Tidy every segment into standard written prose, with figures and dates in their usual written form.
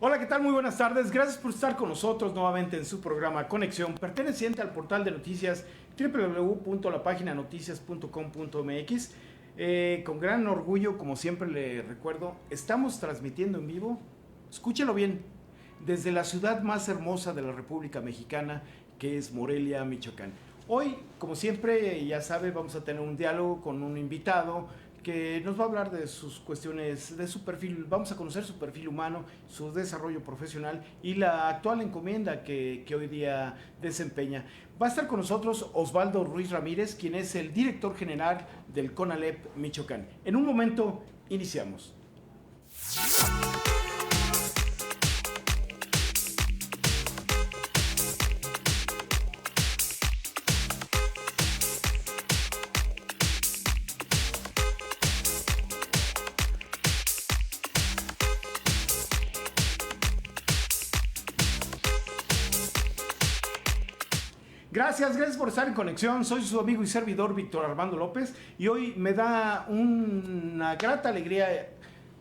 Hola, ¿qué tal? Muy buenas tardes. Gracias por estar con nosotros nuevamente en su programa Conexión, perteneciente al portal de noticias www.lapaginanoticias.com.mx. Con gran orgullo, como siempre le recuerdo, estamos transmitiendo en vivo, escúchelo bien, desde la ciudad más hermosa de la República Mexicana, que es Morelia, Michoacán. Hoy, como siempre, ya sabe, vamos a tener un diálogo con un invitado que nos va a hablar de sus cuestiones, de su perfil. Vamos a conocer su perfil humano, su desarrollo profesional y la actual encomienda que hoy día desempeña. Va a estar con nosotros Osvaldo Ruiz Ramírez, quien es el director general del CONALEP Michoacán. En un momento, iniciamos. Gracias por estar en conexión. Soy su amigo y servidor Víctor Armando López y hoy me da una grata alegría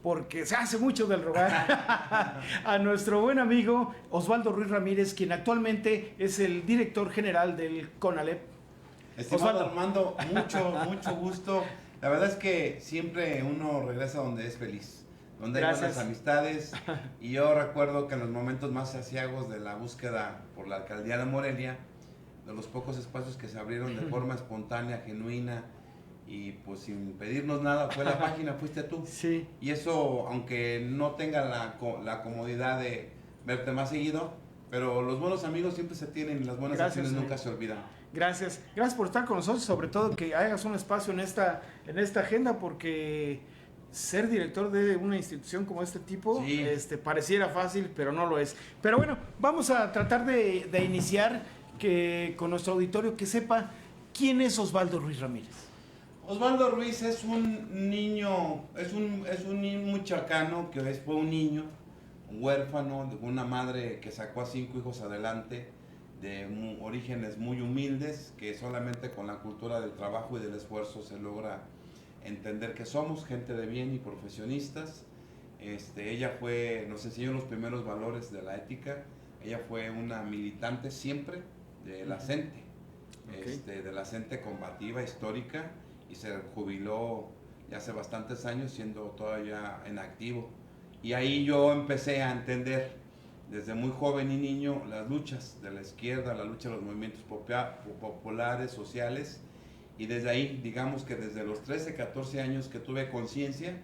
porque se hace mucho del rogar a nuestro buen amigo Osvaldo Ruiz Ramírez, quien actualmente es el director general del CONALEP. Estimado Armando, mucho gusto. La verdad es que siempre uno regresa donde es feliz, donde hay buenas amistades. Y yo recuerdo que en los momentos más aciagos de la búsqueda por la alcaldía de Morelia, de los pocos espacios que se abrieron de forma espontánea, genuina y pues sin pedirnos nada, fue la página, fuiste tú. Sí. Y eso, aunque no tenga la comodidad de verte más seguido, pero los buenos amigos siempre se tienen y las buenas acciones nunca se olvidan. Gracias por estar con nosotros, sobre todo que hagas un espacio en esta agenda, porque ser director de una institución como este tipo, sí, pareciera fácil, pero no lo es. Pero bueno, vamos a tratar de iniciar con nuestro auditorio que sepa quién es Osvaldo Ruiz Ramírez. Osvaldo Ruiz es un niño, es un michoacano que fue un niño, un huérfano de una madre que sacó a 5 hijos adelante, de orígenes muy humildes, que solamente con la cultura del trabajo y del esfuerzo se logra entender que somos gente de bien y profesionistas. Ella nos enseñó los primeros valores de la ética. Ella fue una militante siempre de la CENTE, de la CENTE combativa, histórica, y se jubiló ya hace bastantes años siendo todavía en activo. Y ahí yo empecé a entender desde muy joven y niño las luchas de la izquierda, la lucha de los movimientos populares, sociales, y desde ahí, digamos que desde los 13, 14 años que tuve conciencia,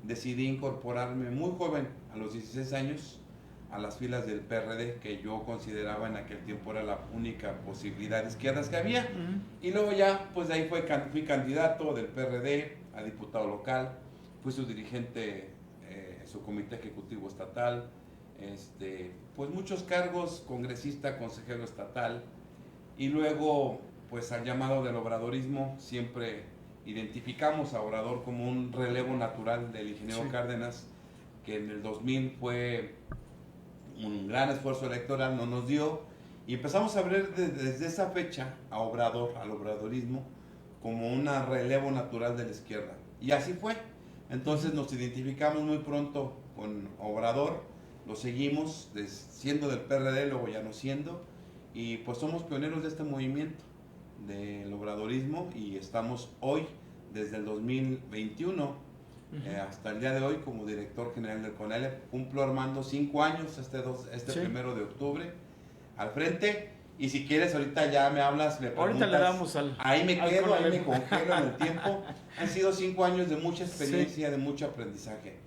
decidí incorporarme muy joven, a los 16 años, a las filas del PRD, que yo consideraba en aquel tiempo era la única posibilidad de izquierdas que había. Y luego ya, pues de ahí fui candidato del PRD a diputado local, fui su dirigente, su comité ejecutivo estatal, pues muchos cargos, congresista, consejero estatal, y luego, pues al llamado del obradorismo, siempre identificamos a Obrador como un relevo natural del ingeniero Cárdenas, que en el 2000 fue un gran esfuerzo electoral, no nos dio, y empezamos a ver desde esa fecha a Obrador, al obradorismo, como un relevo natural de la izquierda. Y así fue. Entonces nos identificamos muy pronto con Obrador, lo seguimos siendo del PRD, luego ya no siendo, y pues somos pioneros de este movimiento del obradorismo, y estamos hoy, desde el 2021, hasta el día de hoy, como director general del CONALEP. Cumplo, Armando, 5 años este 1 de octubre al frente, y si quieres ahorita ya me hablas, me preguntas. Ahorita le damos ahí me quedo, ahí me congelo en el tiempo. Han sido 5 años de mucha experiencia, de mucho aprendizaje.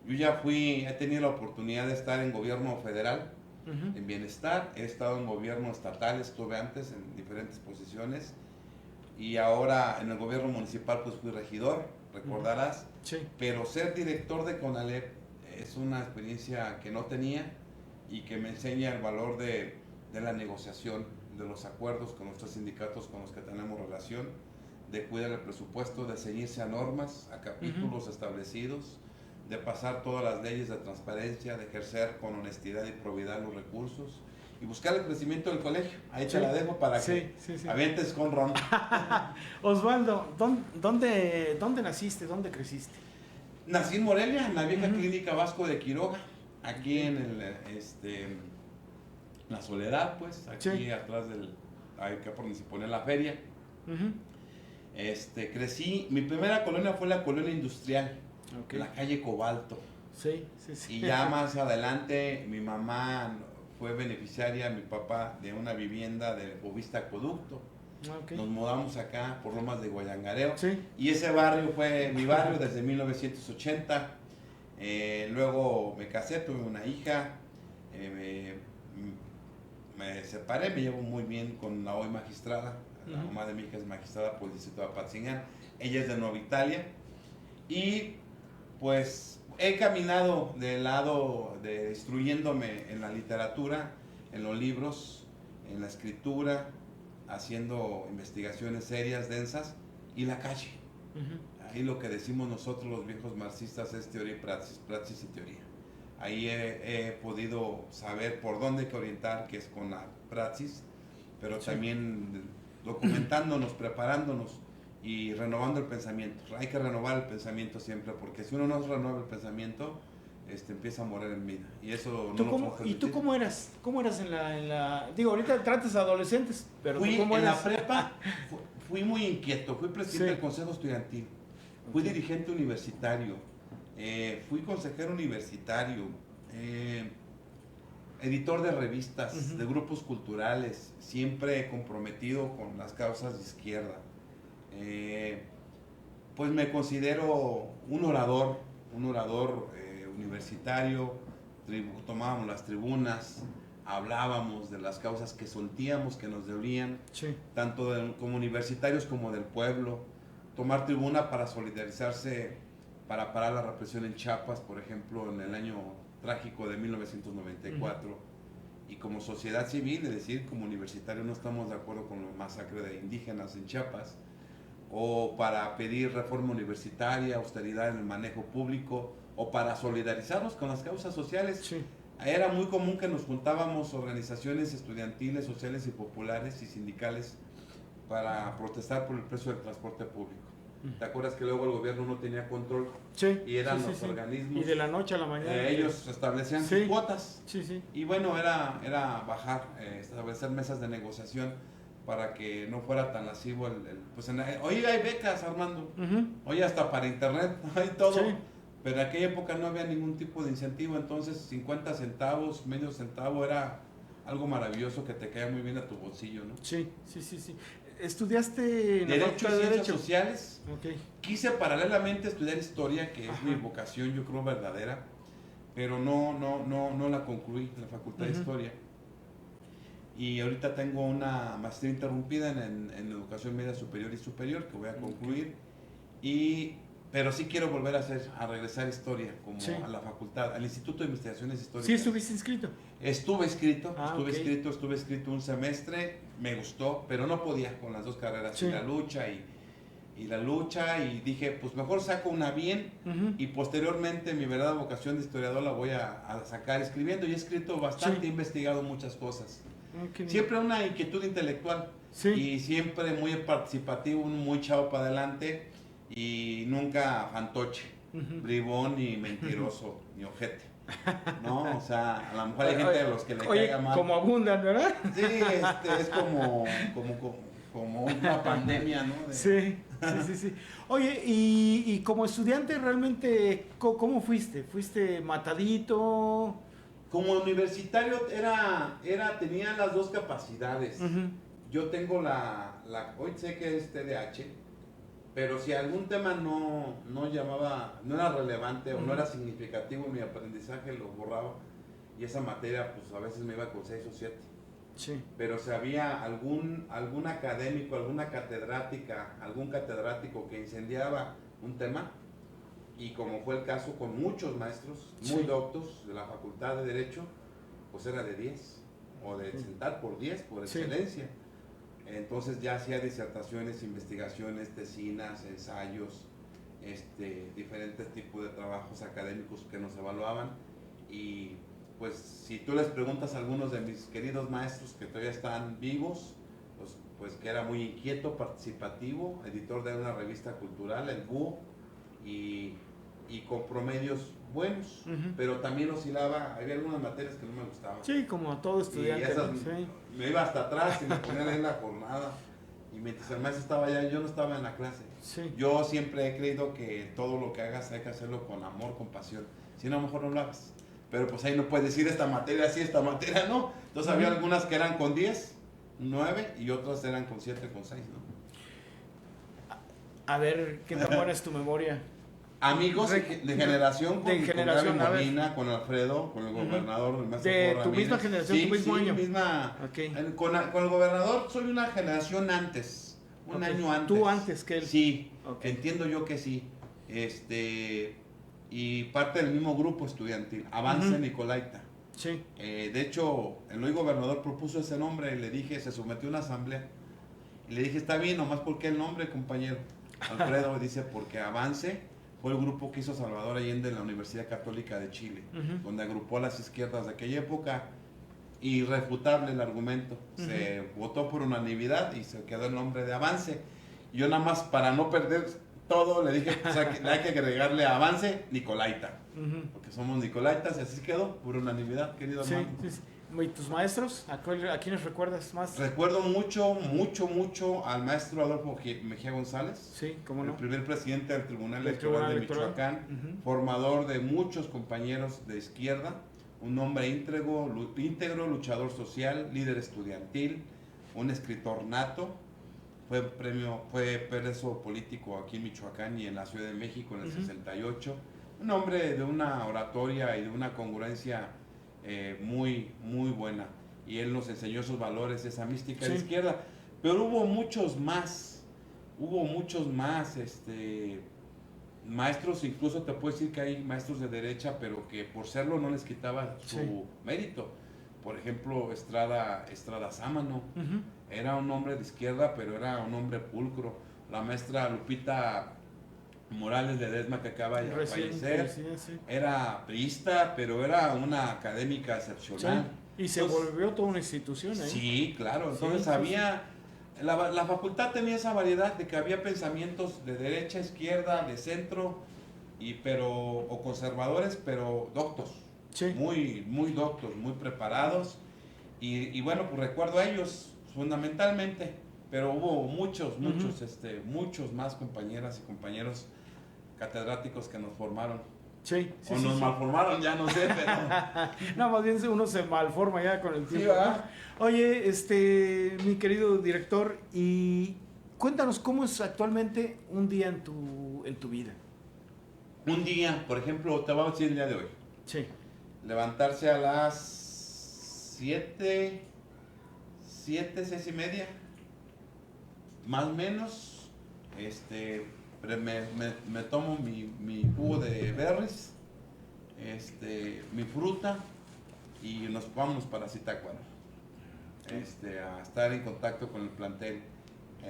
Yo ya he tenido la oportunidad de estar en gobierno federal, en bienestar, he estado en gobierno estatal, estuve antes en diferentes posiciones, y ahora en el gobierno municipal pues fui regidor, recordarás. Sí. Pero ser director de CONALEP es una experiencia que no tenía y que me enseña el valor de la negociación, de los acuerdos con nuestros sindicatos con los que tenemos relación, de cuidar el presupuesto, de ceñirse a normas, a capítulos establecidos, de pasar todas las leyes de transparencia, de ejercer con honestidad y probidad los recursos y buscar el crecimiento del colegio. Ahí te la dejo para que avientes con ron. Osvaldo, ¿dónde naciste? ¿Dónde creciste? Nací en Morelia, en la vieja clínica Vasco de Quiroga. aquí en la Soledad, pues, aquí Sí. atrás acá por donde se pone la feria. Ujú. Crecí, mi primera colonia fue la colonia industrial, Ok. en la calle Cobalto. Sí, sí, sí. Y ya más adelante mi mamá fue beneficiaria, mi papá, de una vivienda de Bovista Acueducto. Ok. Nos mudamos acá por Lomas de Guayangareo. Sí. Y ese barrio fue mi barrio desde 1980. Luego me casé, tuve una hija. Me separé, me llevo muy bien con la hoy magistrada. La mamá de mi hija es magistrada por el distrito de Apatzingán. Ella es de Nueva Italia. Y pues he caminado del lado de instruyéndome en la literatura, en los libros, en la escritura, haciendo investigaciones serias, densas, y la calle. Ujú. Ahí lo que decimos nosotros los viejos marxistas es teoría y praxis, praxis y teoría. Ahí he podido saber por dónde hay que orientar, que es con la praxis, pero Sí. también documentándonos, preparándonos y renovando el pensamiento. Hay que renovar el pensamiento siempre, porque si uno no renueva el pensamiento, empieza a morir en vida. Y eso no lo podemos ¿Y permitir. tú cómo eras? ¿Cómo eras Digo, ahorita tratas a adolescentes, pero Fui ¿tú cómo en eras? la prepa, fui muy inquieto, fui presidente Sí. del Consejo Estudiantil, fui Ok. dirigente universitario, fui consejero universitario, editor de revistas, Ujú. de grupos culturales, siempre comprometido con las causas de izquierda. Pues me considero un orador universitario, tomábamos las tribunas, hablábamos de las causas que sentíamos que nos dolían, Sí. tanto como universitarios como del pueblo, tomar tribuna para solidarizarse, para parar la represión en Chiapas, por ejemplo, en el año trágico de 1994, y como sociedad civil, es decir, como universitario no estamos de acuerdo con la masacre de indígenas en Chiapas, o para pedir reforma universitaria, austeridad en el manejo público, o para solidarizarnos con las causas sociales. Sí. Era muy común que nos juntábamos organizaciones estudiantiles, sociales y populares y sindicales para protestar por el precio del transporte público. ¿Te acuerdas que luego el gobierno no tenía control? Sí. Y eran Sí, sí, los sí. organismos. Y de la noche a la mañana. Ellos establecían Sí. sus cuotas. Sí, sí. Y bueno, era bajar, establecer mesas de negociación para que no fuera tan lascivo hoy hay becas, Armando. Ujú. Hoy hasta para internet, hay todo. Sí. Pero en aquella época no había ningún tipo de incentivo, entonces 50 centavos, medio centavo era algo maravilloso que te caía muy bien a tu bolsillo, ¿no? Sí, sí, sí, sí. ¿Estudiaste en la Derecho Facultad y de Ciencias Derecho? Sociales. Ok. Quise paralelamente estudiar historia, que es Ajá. mi vocación, yo creo verdadera, pero no la concluí en la Facultad de Ujú. Historia. Y ahorita tengo una maestría interrumpida en Educación Media Superior y Superior que voy a concluir. Pero sí quiero volver a regresar a historia, como Sí. a la facultad, al Instituto de Investigaciones Históricas. ¿Sí estuviste inscrito? Estuve inscrito, Ah, ok. estuve inscrito un semestre, me gustó, pero no podía con las dos carreras, Sí. y la lucha, y dije, pues mejor saco una bien, Ujú. y posteriormente mi verdadera vocación de historiador la voy a sacar escribiendo, y he escrito bastante, Sí. he investigado muchas cosas. Ah, qué bien. Siempre una inquietud intelectual, Sí. y siempre muy participativo, muy chavo para adelante, y nunca fantoche, Ujú. bribón, ni mentiroso, ni ojete. ¿No? O sea, a lo mejor hay gente Oye, a los que le oye, caiga mal. como abundan, ¿verdad? Sí, es como una pandemia, ¿no? Sí, sí, sí, sí. Oye, y como estudiante realmente, ¿cómo fuiste? ¿Fuiste matadito? Como universitario tenía las dos capacidades. Ujú. Yo tengo hoy sé que es TDAH, pero si algún tema no era relevante o no era significativo en mi aprendizaje, lo borraba. Y esa materia, pues a veces me iba con 6 o 7. Sí. Pero si había algún académico, alguna catedrática, algún catedrático que incendiaba un tema, y como fue el caso con muchos maestros muy Sí. doctos de la Facultad de Derecho, pues era de 10, o de sentar por 10, por Sí. excelencia. Entonces ya hacía disertaciones, investigaciones, tesinas, ensayos, diferentes tipos de trabajos académicos que nos evaluaban. Y pues si tú les preguntas a algunos de mis queridos maestros que todavía están vivos, pues que era muy inquieto, participativo, editor de una revista cultural, el Búho, y con promedios buenos, pero también oscilaba, había algunas materias que no me gustaban. Sí, como a todo estudiante. Y esas, ¿no? Sí. me iba hasta atrás y me ponía a leer la jornada. Y mientras el maestro estaba allá, yo no estaba en la clase. Sí. Yo siempre he creído que todo lo que hagas hay que hacerlo con amor, con pasión. Si no, a lo mejor no lo hagas. Pero pues ahí no puedes decir esta materia sí, esta materia no. Entonces había algunas que eran con 10, 9 y otras eran con 7, con 6, ¿no? A ver, ¿qué tan buena es tu memoria? Amigos de generación, de generación, con Molina, con Alfredo, con el gobernador, el maestro de Ramírez. tu misma generación, sí, tu mismo año. Misma, Okay. Con el gobernador soy una generación antes, un año antes. ¿Tú antes que él? Sí, entiendo yo que sí. Y parte del mismo grupo estudiantil, Avance Nicolaita. Sí. De hecho, el hoy gobernador propuso ese nombre y le dije, se sometió a una asamblea. Y le dije, está bien, nomás ¿por qué el nombre, compañero? Alfredo dice, porque Avance fue el grupo que hizo Salvador Allende en la Universidad Católica de Chile, donde agrupó a las izquierdas de aquella época. Irrefutable el argumento. Se votó por unanimidad y se quedó el nombre de Avance. Yo nada más, para no perder todo, le dije, pues hay que agregarle a Avance Nicolaita. Porque somos Nicolaitas y así quedó, por unanimidad, querido hermano. Sí. ¿Y tus maestros? ¿A quiénes recuerdas más? Recuerdo mucho al maestro Adolfo Mejía González. Sí, ¿cómo no? El primer presidente del Tribunal Electoral de Michoacán, formador de muchos compañeros de izquierda, un hombre íntegro, luchador social, líder estudiantil, un escritor nato. Fue preso político aquí en Michoacán y en la Ciudad de México en el 68. Un hombre de una oratoria y de una congruencia muy buena. Y él nos enseñó esos valores, esa mística de izquierda. Pero hubo muchos más. Maestros, incluso te puedo decir que hay maestros de derecha, pero que por serlo no les quitaba su mérito. Por ejemplo, Estrada Sámano. Era un hombre de izquierda, pero era un hombre pulcro. La maestra Lupita Morales Ledesma, que acaba de fallecer, era priista, pero era una académica excepcional. Sí. Y se volvió toda una institución, ¿eh? Sí, claro. Entonces había... La facultad tenía esa variedad de que había pensamientos de derecha, izquierda, de centro, o conservadores, pero doctos. Sí. Muy doctos, muy preparados. Y bueno, pues recuerdo a ellos fundamentalmente, pero hubo muchos más compañeras y compañeros catedráticos que nos formaron. Sí, nos malformaron, ya no sé, pero... No, más bien uno se malforma ya con el tiempo. Sí, oye, mi querido director, y cuéntanos cómo es actualmente un día en tu vida. Un día, por ejemplo, te voy a decir el día de hoy. Sí. Levantarse a las 7, 6:30, más o menos, me tomo mi jugo de berries, mi fruta, y nos vamos para Zitácuaro, a estar en contacto con el plantel,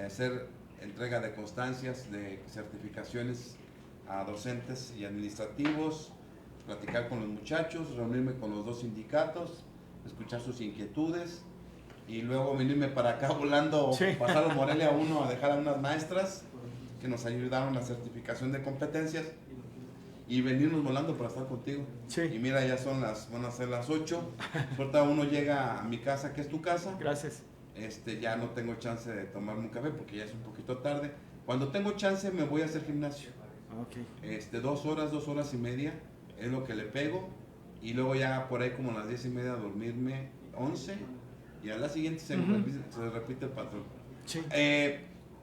hacer entrega de constancias, de certificaciones a docentes y administrativos, platicar con los muchachos, reunirme con los 2 sindicatos, escuchar sus inquietudes y luego venirme para acá volando, pasar a Morelia 1 a dejar a unas maestras que nos ayudaron a la certificación de competencias y venirnos volando para estar contigo. Y mira, ya van a ser las 8. Ahorita uno llega a mi casa, que es tu casa. Gracias. Ya no tengo chance de tomarme un café porque ya es un poquito tarde. Cuando tengo chance me voy a hacer gimnasio. 2 horas, 2 horas y media es lo que le pego, y luego ya por ahí como a las 10:30 a dormirme, 11, y a la siguiente se repite el patrón.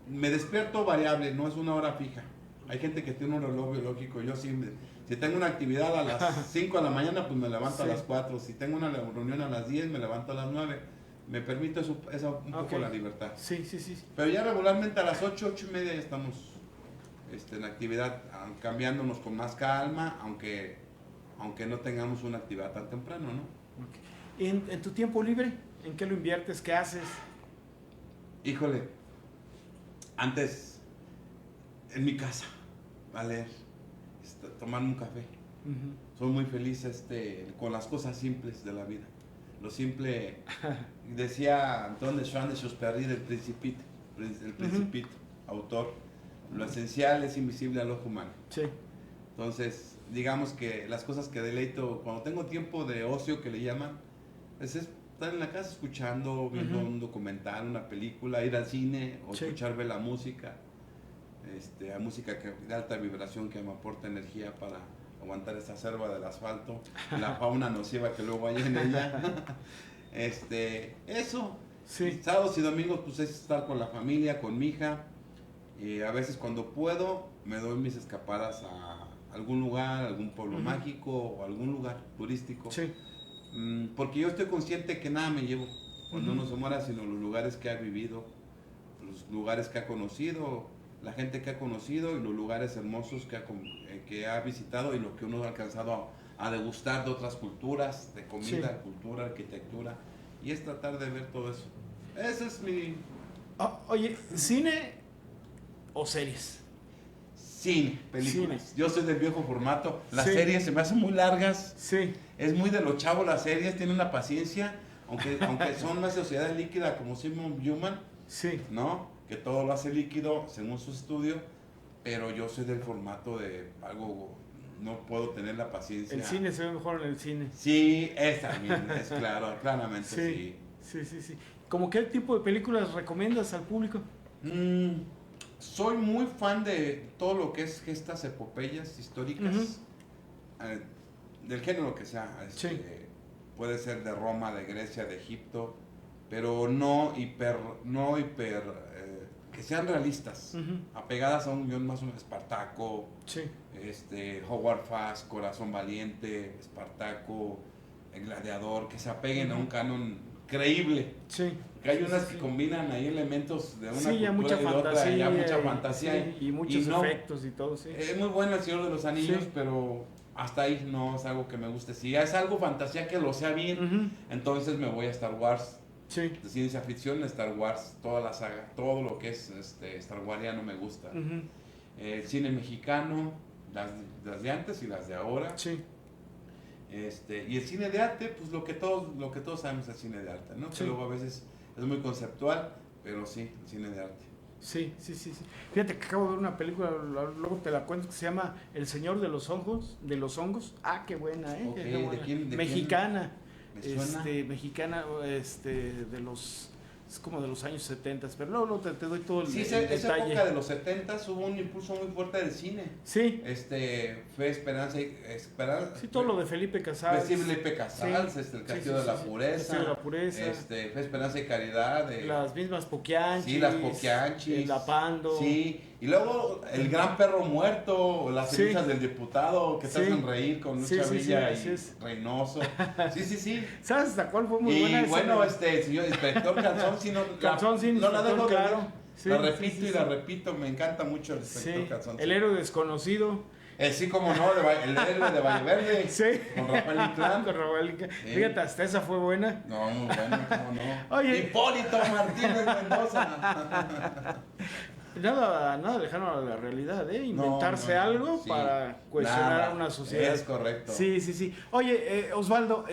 Me despierto variable, no es una hora fija. Hay gente que tiene un reloj biológico. Yo siempre, si tengo una actividad a las 5 de la mañana, pues me levanto a las 4. Si tengo una reunión a las 10, me levanto a las 9. Me permite un poco la libertad. Sí. Pero ya regularmente a las 8, 8:30 ya estamos en actividad, cambiándonos con más calma, aunque no tengamos una actividad tan temprano, ¿no? ¿En tu tiempo libre? ¿En qué lo inviertes? ¿Qué haces? Híjole, antes en mi casa, a leer, tomarme un café. Soy muy feliz con las cosas simples de la vida. Lo simple, decía Antoine de Saint-Exupéry del Principito, autor, lo esencial es invisible al ojo humano. Entonces, digamos que las cosas que deleito, cuando tengo tiempo de ocio que le llaman, pues es estar en la casa escuchando, viendo un documental, una película, ir al cine o escuchar, ver la música. Hay música de alta vibración que me aporta energía para aguantar esa selva del asfalto, la fauna nociva que luego hay en ella. Eso. Sí. Sábados y domingos pues es estar con la familia, con mi hija. A veces cuando puedo me doy mis escapadas a algún lugar, algún pueblo mágico o algún lugar turístico. Sí. Porque yo estoy consciente que nada me llevo cuando uno se muera, sino los lugares que ha vivido, los lugares que ha conocido, la gente que ha conocido y los lugares hermosos que ha visitado y lo que uno ha alcanzado a degustar de otras culturas, de comida, cultura, arquitectura. Y es tratar de ver todo eso. Ese es mi... Oye, ¿cine o series? Cine, películas. Cine. Yo soy del viejo formato. Las series se me hacen muy largas. Sí. Es muy de los chavos las series, tienen una paciencia, aunque son una sociedad líquida como Simon Human, ¿no? Que todo lo hace líquido según su estudio, pero yo soy del formato de algo, no puedo tener la paciencia. El cine se ve mejor en el cine. Sí, es también, es claro, claramente sí. Sí. ¿Cómo qué tipo de películas recomiendas al público? Soy muy fan de todo lo que es estas epopeyas históricas, del género que sea. Puede ser de Roma, de Grecia, de Egipto, pero no hiper que sean realistas, apegadas a un guión más o menos. Espartaco, Howard Fast, Corazón Valiente, Espartaco, El Gladiador, que se apeguen a un canon creíble. Que hay unas que combinan ahí elementos de una cultura ya mucha y de fantasía, otra, ya mucha fantasía y muchos efectos y todo. Es muy bueno El Señor de los Anillos, pero hasta ahí no es algo que me guste. Si es algo fantasía que lo sea bien, entonces me voy a Star Wars. De ciencia ficción, Star Wars, toda la saga, todo lo que es Star Wariano me gusta. El cine mexicano, las de antes y las de ahora. Y el cine de arte, pues lo que todos sabemos es cine de arte, ¿no? Que luego a veces es muy conceptual, pero sí, el cine de arte. Sí. Fíjate que acabo de ver una película, luego te la cuento, que se llama El Señor de los Hongos. Qué buena, ¿eh? Okay. Qué buena. ¿De quién? Mexicana. Me suena. Mexicana, de los... Es como de los años 70, pero luego te doy todo el detalle. Esa época de los 70 hubo un impulso muy fuerte del cine. Sí. Fue Esperanza. Sí, todo lo de Felipe Casals. Felipe Casals, el Castillo de la Pureza. Fue Esperanza y Caridad. Las mismas Poquianchis. Sí, las Poquianchis. El Lapando. Sí. Y luego El Gran Perro Muerto, Las cenizas del diputado, que te hacen reír con Lucha Villa y Reynoso. Sí. ¿Sabes hasta cuál fue muy buena? Y bueno, señor inspector Calzón, no la dejo claro. La repito y la repito, me encanta mucho el inspector Calzón. El héroe desconocido. Sí, como no, el héroe de Valleverde. Con Rafael Inclán. Fíjate, hasta esa fue buena. No, muy buena, cómo no. Oye. Hipólito Martínez Mendoza. Nada lejano a la realidad, inventarse algo para cuestionar a una sociedad. Es correcto. Sí. Oye, Osvaldo,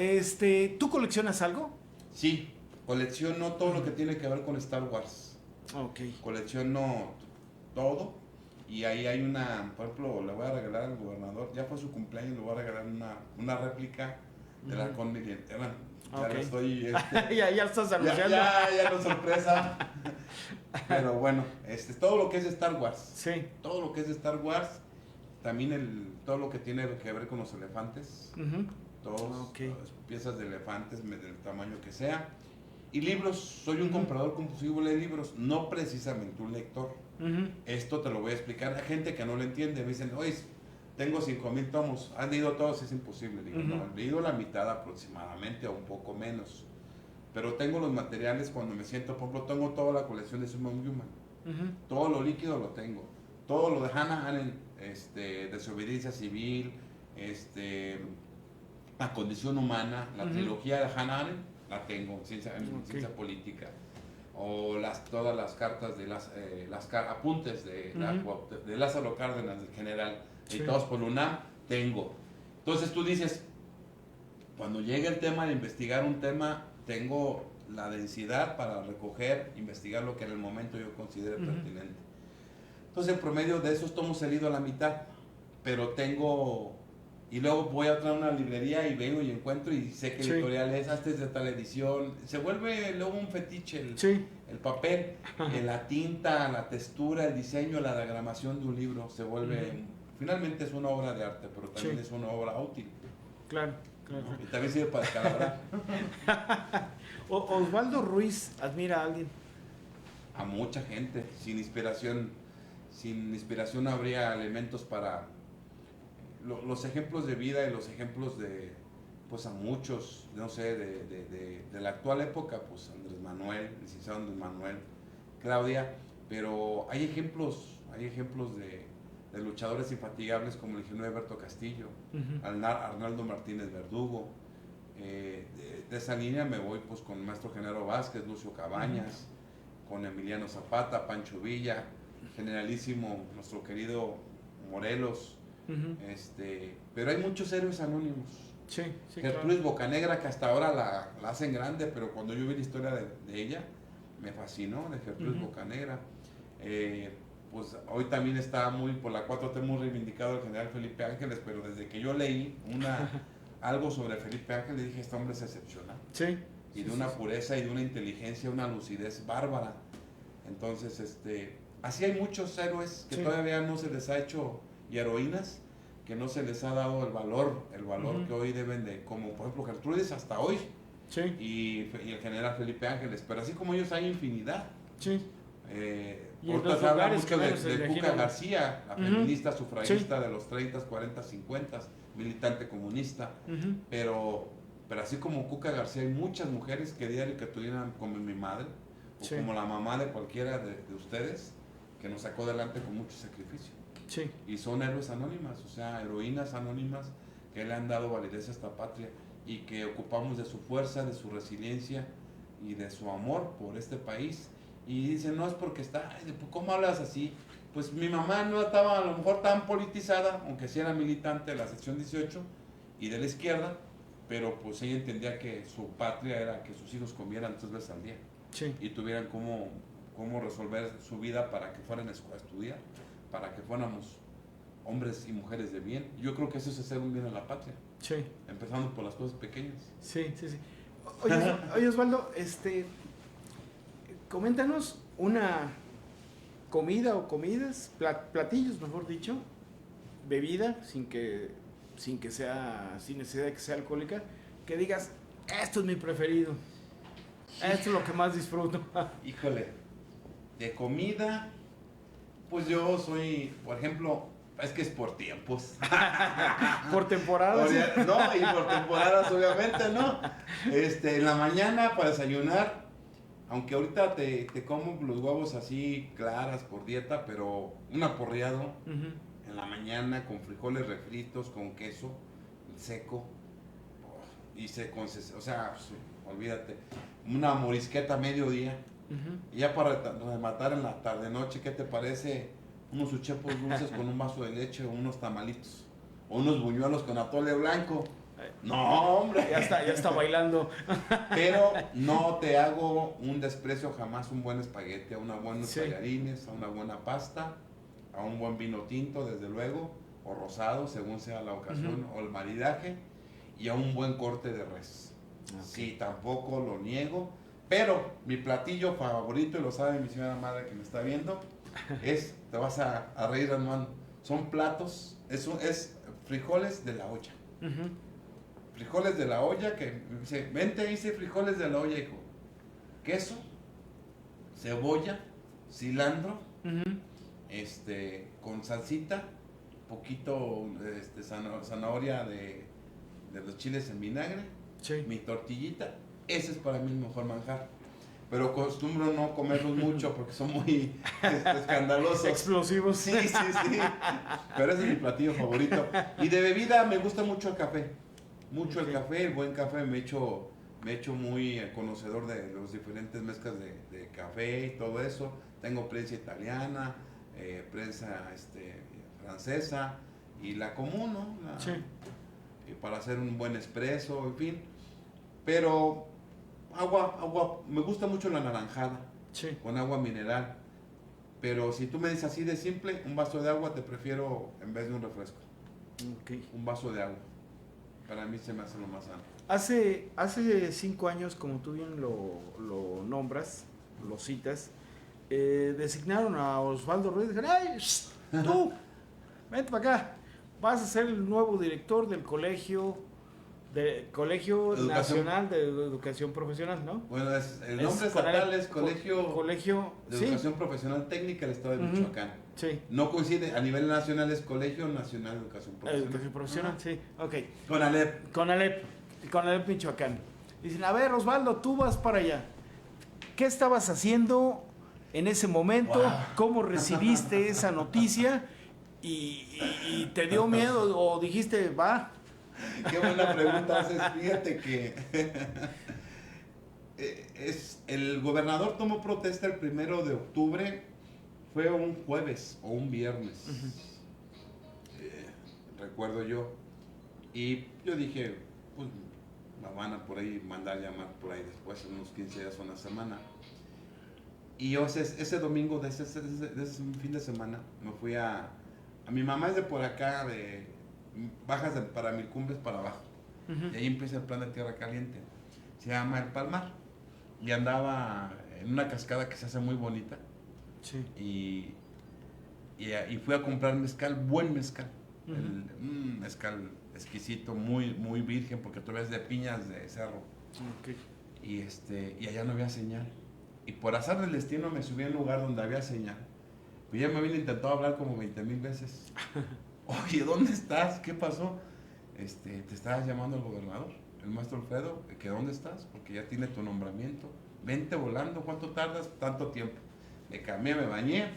¿tú coleccionas algo? Sí, colecciono todo lo que tiene que ver con Star Wars. Colecciono todo. Y ahí hay por ejemplo, le voy a regalar al gobernador, ya fue su cumpleaños, le voy a regalar una réplica del halcón milenario. Ya lo estoy... ya estás anunciando. Ya no sorpresa. Pero bueno, todo lo que es Star Wars. Todo lo que es Star Wars. También todo lo que tiene que ver con los elefantes. Piezas de elefantes, del tamaño que sea. Y libros, soy un comprador compulsivo de libros, no precisamente un lector. Esto te lo voy a explicar a gente que no lo entiende. Me dicen, oye, tengo 5,000 tomos, ¿has leído todos? Es imposible. Digo, no, he leído la mitad aproximadamente o un poco menos. Pero tengo los materiales cuando me siento, por ejemplo, tengo toda la colección de Simon Human. Todo lo líquido lo tengo. Todo lo de Hannah Arendt, Desobediencia Civil, La Condición Humana, la trilogía de Hannah Arendt, la tengo en ciencia política. O todas las cartas de las apuntes de Lázaro Cárdenas, del general, editados por UNAM, tengo. Entonces tú dices, cuando llega el tema de investigar un tema, tengo la densidad para recoger, investigar lo que en el momento yo considere pertinente. Entonces, en promedio de esos tomos he leído a la mitad, pero tengo y luego voy a otra una librería y vengo y encuentro y sé que Sí. editorial es, este es de tal edición. Se vuelve luego un fetiche Sí. el papel, la tinta, la textura, el diseño, la diagramación de un libro. Se vuelve, finalmente es una obra de arte, pero también Sí. es una obra útil. Claro, claro. ¿No? Y también sirve para descalabrar. Osvaldo Ruiz admira a alguien. A mucha gente. Sin inspiración no habría elementos para los ejemplos de vida y los ejemplos de, pues a muchos, no sé, de la actual época, pues Andrés Manuel, licenciado Andrés Manuel, Claudia, pero hay ejemplos de luchadores infatigables como el ingeniero Alberto Castillo, Arnaldo Martínez Verdugo. De esa línea me voy pues con el maestro Genaro Vázquez, Lucio Cabañas, con Emiliano Zapata, Pancho Villa, generalísimo nuestro querido Morelos, pero hay muchos héroes anónimos. Sí, sí, Gertrudis claro. Bocanegra, que hasta ahora la hacen grande, pero cuando yo vi la historia de ella, me fascinó, de Gertrudis Bocanegra. Pues hoy también está muy, por la 4T, muy reivindicado el general Felipe Ángeles, pero desde que yo leí algo sobre Felipe Ángeles, dije, este hombre es excepcional. Sí. Y de una pureza y de una inteligencia, una lucidez bárbara. Entonces, así hay muchos héroes que todavía no se les ha hecho, y heroínas, que no se les ha dado el valor que hoy deben de, como por ejemplo Gertrudis hasta hoy, y el general Felipe Ángeles, pero así como ellos hay infinidad. Sí. Y Ahorita en se habla lugares mucho que menos se de Cuca imaginan. García, la feminista sufragista de los 30, 40, 50, militante comunista, pero así como Cuca García hay muchas mujeres que diario que tuvieran como mi madre, o como la mamá de cualquiera de ustedes, que nos sacó adelante con mucho sacrificio. Sí. Y son héroes anónimas, o sea, heroínas anónimas que le han dado validez a esta patria y que ocupamos de su fuerza, de su resiliencia y de su amor por este país. Y dicen, no es porque está, ¿cómo hablas así? Pues mi mamá no estaba a lo mejor tan politizada, aunque sí era militante de la sección 18 y de la izquierda, pero pues ella entendía que su patria era que sus hijos comieran 3 veces al día y tuvieran cómo resolver su vida para que fueran a estudiar, para que fuéramos hombres y mujeres de bien. Yo creo que eso es hacer un bien a la patria, empezando por las cosas pequeñas. Sí. Oye Osvaldo, coméntanos una comida o comidas, platillos mejor dicho, bebida, sin necesidad de que sea alcohólica, que digas, esto es mi preferido, esto es lo que más disfruto. Híjole, de comida, pues yo soy, por ejemplo, es que es por tiempos. Por temporadas. No, y por temporadas obviamente, ¿no? En la mañana para desayunar, aunque ahorita te como los huevos así claras por dieta, pero un aporreado en la mañana con frijoles refritos, con queso seco, o sea, olvídate, una morisqueta a mediodía, y ya para rematar en la tarde-noche, ¿qué te parece? Unos uchepos dulces con un vaso de leche o unos tamalitos, o unos buñuelos con atole blanco. No, hombre. Ya está bailando. Pero no te hago un desprecio jamás un buen espagueti, a unos buenos tallarines, a una buena pasta, a un buen vino tinto, desde luego, o rosado, según sea la ocasión, o el maridaje, y a un buen corte de res. Sí, tampoco lo niego, pero mi platillo favorito, y lo sabe mi señora madre que me está viendo, te vas a reír, hermano, son platos, es frijoles de la olla. Frijoles de la olla, que dice, vente, hice frijoles de la olla, hijo. Queso, cebolla, cilantro, con salsita, poquito zanahoria de los chiles en vinagre, mi tortillita, ese es para mí el mejor manjar. Pero acostumbro no comerlos mucho porque son muy escandalosos. Explosivos. Sí. Pero ese es mi platillo favorito. Y de bebida me gusta mucho el café. El café, el buen café. Me he hecho muy conocedor de los diferentes mezclas de café y todo eso. Tengo prensa italiana, prensa francesa y la común, ¿no? Para hacer un buen espresso, en fin. Pero agua, me gusta mucho la naranjada, con agua mineral. Pero si tú me dices así de simple, un vaso de agua te prefiero en vez de un refresco. Okay. un vaso de agua. Para mí se me hace lo más sano. Hace 5 años, como tú bien lo nombras, lo citas, designaron a Osvaldo Ruiz y dijeron, ¡ay, tú! Vente para acá, vas a ser el nuevo director del Colegio Nacional de Educación Profesional, ¿no? Bueno, el nombre estatal es Colegio de Educación Profesional Técnica del Estado de Michoacán. Sí. No coincide, a nivel nacional es Colegio Nacional de Educación Profesional. Educación Profesional, sí, ok. Conalep, Michoacán. Dicen, a ver, Osvaldo, tú vas para allá. ¿Qué estabas haciendo en ese momento? Wow. ¿Cómo recibiste esa noticia? ¿Y te dio miedo o dijiste, va? Qué buena pregunta haces. Fíjate que el gobernador tomó protesta el 1 de octubre, fue un jueves o un viernes, recuerdo yo, y yo dije, pues la van a por ahí mandar llamar por ahí después, unos 15 días o una semana. Y yo ese domingo de ese fin de semana me fui a mi mamá es de por acá, bajas para Milcumbres para abajo. Y ahí empieza el plan de Tierra Caliente. Se llama El Palmar. Y andaba en una cascada que se hace muy bonita. Sí. Y fui a comprar mezcal, buen mezcal. Un mezcal exquisito, muy, muy virgen, porque todavía es de piñas de cerro. Okay. Y allá no había señal. Y por azar del destino me subí a un lugar donde había señal. Pues ya me habían intentado hablar como 20,000 veces. Oye, ¿dónde estás? ¿Qué pasó? Te estaba llamando el gobernador, el maestro Alfredo, que ¿dónde estás? Porque ya tiene tu nombramiento. Vente volando, ¿cuánto tardas? Tanto tiempo. Me cambié, me bañé.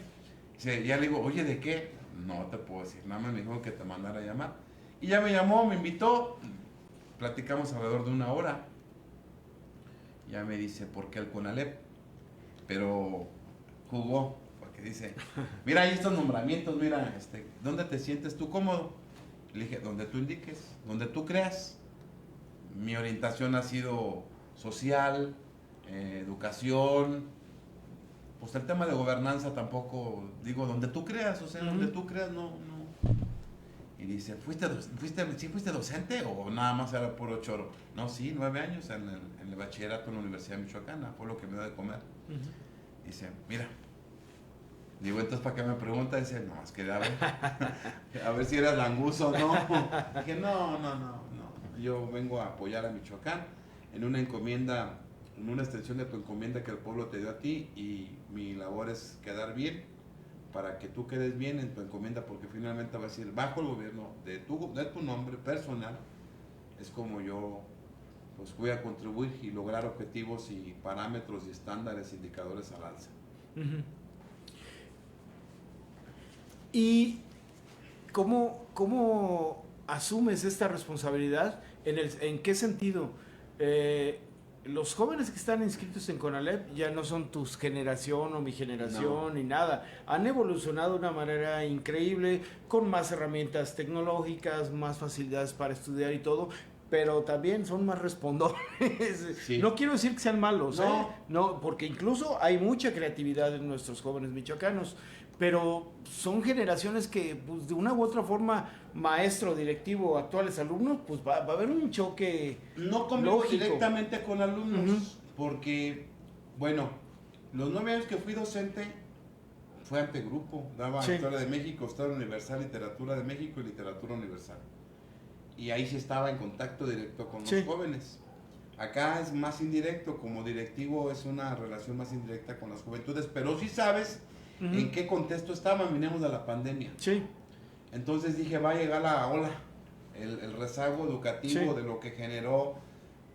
Ya le digo, oye, ¿de qué? No te puedo decir, nada más me dijo que te mandara a llamar. Y ya me llamó, me invitó, platicamos alrededor de 1 hora. Ya me dice, ¿por qué el CONALEP? Pero jugó. Dice, mira, ahí estos nombramientos, mira, ¿dónde te sientes tú cómodo? Le dije, donde tú indiques, donde tú creas. Mi orientación ha sido social, educación, pues el tema de gobernanza tampoco, digo, donde tú creas, o sea, donde tú creas, no. Y dice, ¿sí fuiste docente o nada más era puro choro? No, sí, 9 años en el bachillerato en la Universidad Michoacana, fue lo que me dio de comer. Dice, mira. Digo, entonces, ¿para qué me pregunta? Dice, no, es que a ver si eras languzo o no. Dije, no. Yo vengo a apoyar a Michoacán en una encomienda, en una extensión de tu encomienda que el pueblo te dio a ti, y mi labor es quedar bien para que tú quedes bien en tu encomienda, porque finalmente va a decir, bajo el gobierno de tu nombre personal, es como yo pues voy a contribuir y lograr objetivos y parámetros y estándares, indicadores al alza. ¿Y cómo asumes esta responsabilidad? ¿En qué sentido? Los jóvenes que están inscritos en CONALEP ya no son tu generación o mi generación ni nada. Han evolucionado de una manera increíble, con más herramientas tecnológicas, más facilidades para estudiar y todo, pero también son más respondones. Sí. No quiero decir que sean malos, no, porque incluso hay mucha creatividad en nuestros jóvenes michoacanos, pero son generaciones que, pues, de una u otra forma, maestro, directivo, actuales alumnos, pues va a haber un choque. No convivo directamente con alumnos, porque, bueno, los 9 años que fui docente fue ante grupo, daba Historia de México, Historia Universal, Literatura de México y Literatura Universal. Y ahí sí estaba en contacto directo con los jóvenes. Acá es más indirecto, como directivo es una relación más indirecta con las juventudes, pero sí sabes en qué contexto estaban, venimos de la pandemia. Sí. Entonces dije, va a llegar la ola, el rezago educativo de lo que generó,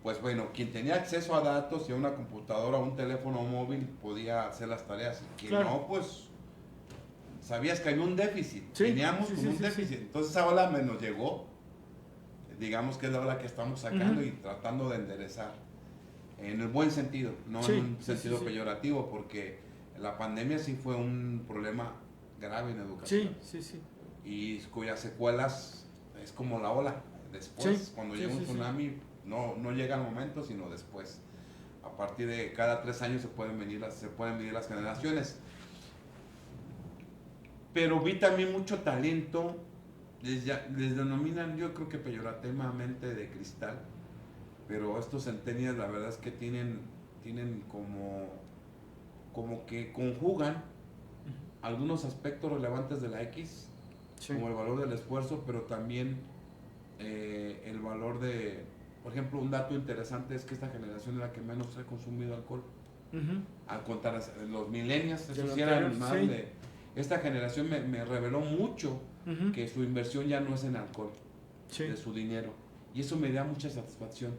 pues bueno, quien tenía acceso a datos y a una computadora o un teléfono móvil podía hacer las tareas, y quien no, pues sabías que había un déficit, teníamos un déficit. Entonces esa ola nos llegó, digamos que es la ola que estamos sacando y tratando de enderezar, en el buen sentido, no en un sentido peyorativo, porque la pandemia sí fue un problema grave en educación. Sí. Y cuyas secuelas es como la ola. Después, cuando llega un tsunami, no llega al momento, sino después. A partir de cada 3 años se pueden venir las generaciones. Pero vi también mucho talento les denominan, yo creo que peyorativamente, de cristal, pero estos centennials la verdad es que tienen como que conjugan algunos aspectos relevantes de la X, Sí. como el valor del esfuerzo, pero también el valor de, por ejemplo, un dato interesante es que esta generación es la que menos ha consumido alcohol. Ujú. Al contar los millennials, De esos lo sí eran anterior, más sí. de... Esta generación me reveló mucho Ujú. que su inversión ya no es en alcohol, Sí. de su dinero. Y eso me da mucha satisfacción.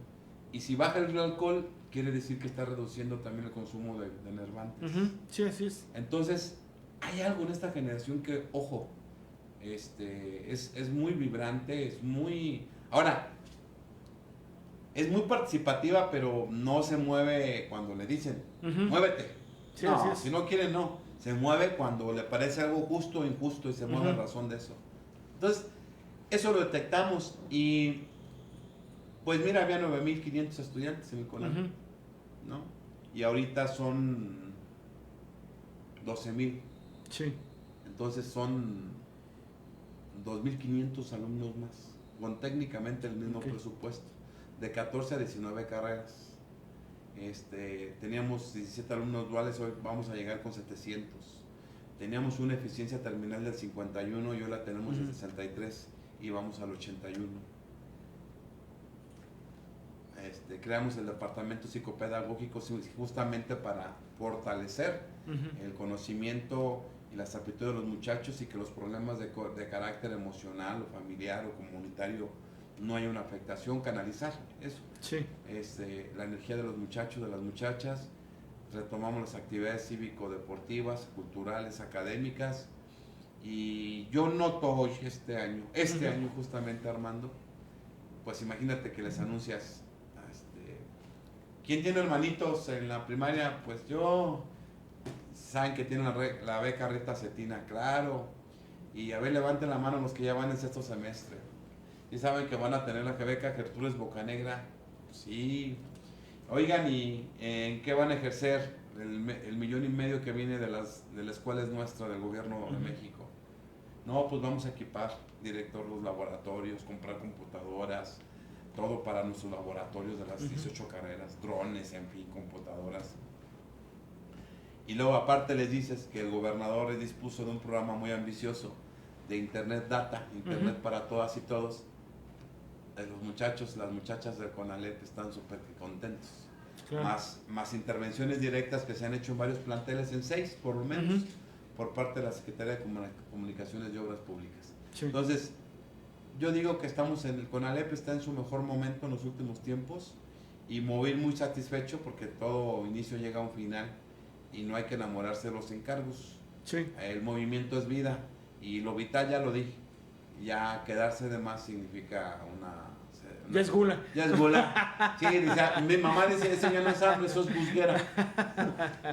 Y si baja el alcohol, quiere decir que está reduciendo también el consumo de enervantes. Ujú. Sí, así es. Entonces, hay algo en esta generación que, ojo, es muy vibrante, es muy... Ahora, es muy participativa, pero no se mueve cuando le dicen, Ujú. muévete. Sí, No, así es. si no quiere, no. Se mueve cuando le parece algo justo o injusto y se mueve en Ujú. razón de eso. Entonces, eso lo detectamos y, pues mira, había 9.500 estudiantes en el CONALEP, Ujú. ¿no? Y ahorita son 12.000. Sí. Entonces son 2.500 alumnos más, con técnicamente el mismo Ok. presupuesto, de 14 a 19 carreras. Teníamos 17 alumnos duales, hoy vamos a llegar con 700. Teníamos una eficiencia terminal del 51 y hoy la tenemos Ujú. de 63 y vamos al 81. Creamos el departamento psicopedagógico justamente para fortalecer Ujú. el conocimiento y las aptitudes de los muchachos y que los problemas de carácter emocional o familiar o comunitario no haya una afectación, canalizar eso. Sí. La energía de los muchachos, de las muchachas. Retomamos las actividades cívico-deportivas, culturales, académicas. Y yo noto hoy, este Ujú. año justamente, Armando, pues imagínate que les anuncias, ¿quién tiene hermanitos en la primaria? Pues yo. Saben que tienen la beca Rita Cetina, claro. Y a ver, levanten la mano los que ya van en sexto semestre. ¿Y saben que van a tener la beca Gertrudes Bocanegra? Sí. Oigan, ¿y en qué van a ejercer el 1.500.000 que viene de la escuela es nuestra, del gobierno de Ujú. México? No, pues vamos a equipar, director, los laboratorios, comprar computadoras, todo para nuestros laboratorios de las Ujú. 18 carreras, drones, en fin, computadoras. Y luego aparte les dices que el gobernador dispuso de un programa muy ambicioso de Internet Data, Internet Ujú. para todas y todos. Los muchachos, las muchachas del CONALEP están súper contentos. Claro. Más intervenciones directas que se han hecho en varios planteles, en 6 por lo menos, Ujú. por parte de la Secretaría de Comunicaciones y Obras Públicas. Sí. Entonces, yo digo que el CONALEP está en su mejor momento en los últimos tiempos y me voy muy satisfecho porque todo inicio llega a un final y no hay que enamorarse de los encargos. Sí. El movimiento es vida y lo vital ya lo dije. Ya quedarse de más significa Ya es gula. Ya es gula. Sí, mi mamá dice, ese ya no es hambre, eso es gusguera.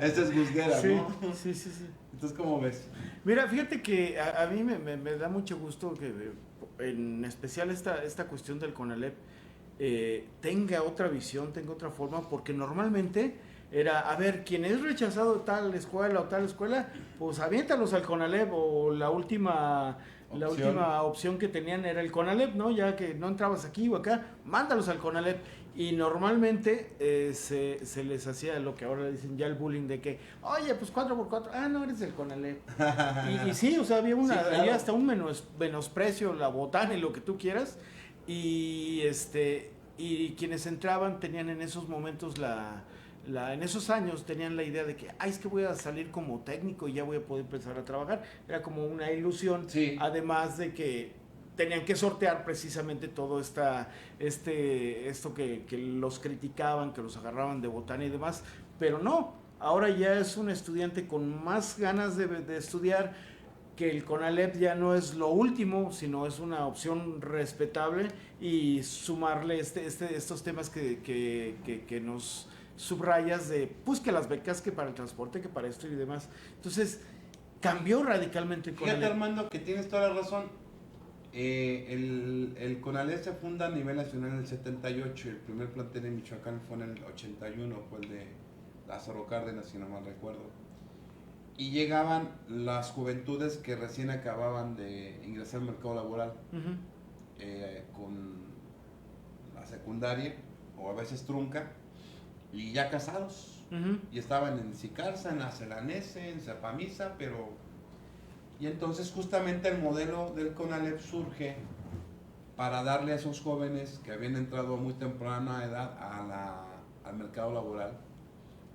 Eso es gusguera, Sí, ¿no? sí, sí, sí. Entonces, ¿cómo ves? Mira, fíjate que a mí me da mucho gusto que, en especial esta cuestión del CONALEP, tenga otra visión, tenga otra forma, porque normalmente era, a ver, quien es rechazado de tal escuela o tal escuela, pues aviéntalos al CONALEP, o la Opción. última opción que tenían era el CONALEP, ¿no? Ya que no entrabas aquí o acá, mándalos al CONALEP. Y normalmente se les hacía lo que ahora le dicen ya el bullying de que, oye, pues 4x4, no eres del CONALEP. Y sí, o sea, Sí, claro. había hasta un menosprecio, la botana y lo que tú quieras. Y y quienes entraban tenían en esos momentos en esos años tenían la idea de que, es que voy a salir como técnico y ya voy a poder empezar a trabajar. Era como una ilusión, Sí. además de que tenían que sortear precisamente todo esto que los criticaban, que los agarraban de botana y demás, pero no, ahora ya es un estudiante con más ganas de estudiar, que el CONALEP ya no es lo último, sino es una opción respetable, y sumarle estos temas que nos subrayas de, pues que las becas, que para el transporte, que para esto y demás. Entonces, cambió radicalmente el Fíjate, CONALEP. Armando, que tienes toda la razón. El CONALEP se funda a nivel nacional en el 78 y el primer plantel en Michoacán fue en el 81, fue el de Lázaro Cárdenas, si no mal recuerdo. y llegaban las juventudes que recién acababan de ingresar al mercado laboral con la secundaria o a veces trunca y ya casados y estaban en Sicarza, en la Celanese, en Zapamisa, pero y entonces justamente el modelo del CONALEP surge para darle a esos jóvenes que habían entrado a muy temprana edad al mercado laboral